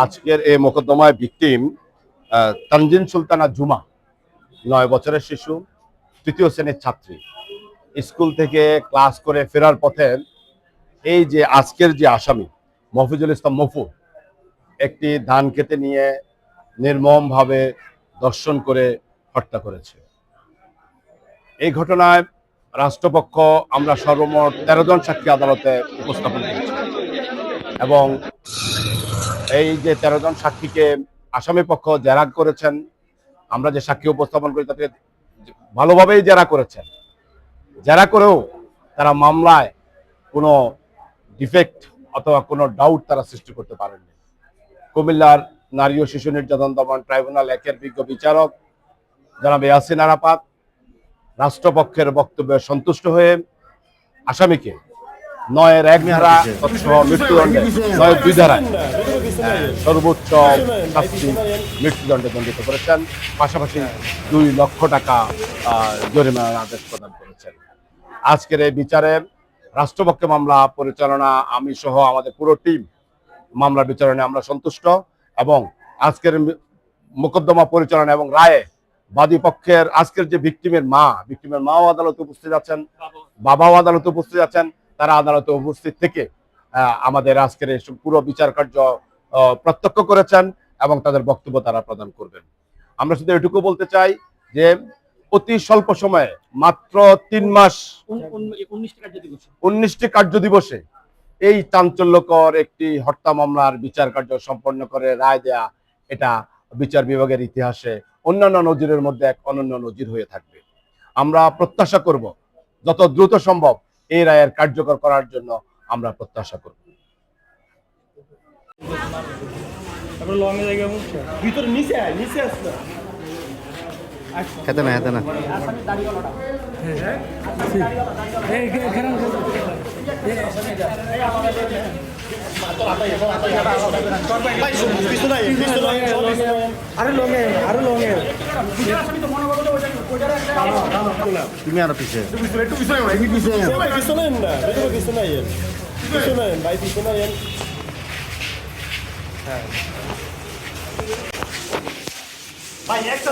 আজকের এই মোকদ্দমায় ভিকটিম তানজিন সুলতানা জুমা, 9 বছরের শিশু, তৃতীয় শ্রেণীর ছাত্রী। স্কুল থেকে ক্লাস করে ফেরার পথে এই যে আজকের যে আসামি মফিজুল ইসলাম মফু একটি ধান খেতে নিয়ে নির্মমভাবে দর্শন করে হত্যা করেছে। এই ঘটনায় রাষ্ট্রপক্ষ আমরা সর্বমোট 13 জন সাক্ষী আদালতে উপস্থাপন করেছি এবং এই যে 13 জন সাক্ষীকে আসামি পক্ষ জেরা করেছেন। আমরা যে সাক্ষী উপস্থাপন করি তাকে ভালোভাবেই জেরা করেছেন। জেরা করেও তারা মামলায় কোনো ডিফেক্ট অথবা কোনো ডাউট তারা সৃষ্টি করতে পারেননি। কুমিল্লার নারী ও শিশু নির্যাতন দমন ট্রাইব্যুনাল 1-এর বিজ্ঞ বিচারক জনাব ইয়াসিন আরাফাত রাষ্ট্রপক্ষের বক্তব্যে সন্তুষ্ট হয়ে আসামিকে 9-এর 1 ধারা সহ মৃত্যুদণ্ডে 9-এর 2 ধারায় সর্বোচ্চ শাস্তি মৃত্যুদণ্ডে দণ্ডিত করেছেন। পাশাপাশি 2 লক্ষ টাকা জরিমানার আদেশ প্রদান করেছেন। আজকের এই বিচারে রাষ্ট্রপক্ষে মামলা পরিচালনা আমি সহ আমাদের পুরো টিম মামলা বিচারণে আমরা সন্তুষ্ট এবং আজকের মোকদ্দমা পরিচালনা এবং রায়ে বাদী পক্ষের আজকের যে ভিকটিমের মাও আদালতে উপস্থিত আছেন, বাবাও আদালতে উপস্থিত আছেন। তারা আদালতে উপস্থিত থেকে আমাদের আজকের এই পুরো বিচার কার্য প্রত্যক্ষ করেছেন এবং তাদের বক্তব্য তারা প্রদান করবেন। আমরা শুধু এটুকু বলতে চাই যে অতি স্বল্প সময়ে মাত্র 3 মাস 19টি কার্য দিবসে এই চাঞ্চল্যকর একটি হত্যা মামলার বিচার কার্য সম্পন্ন করে রায় দেয়া, এটা বিচার বিভাগের ইতিহাসে অন্যান্য নজিরের মধ্যে এক অনন্য নজির হয়ে থাকবে। আমরা প্রত্যাশা করব যত দ্রুত সম্ভব এই রায়ের কার্যকর করার জন্য আমরা প্রত্যাশা করব। তুমি আরো পিছিয়ে ভাই একটা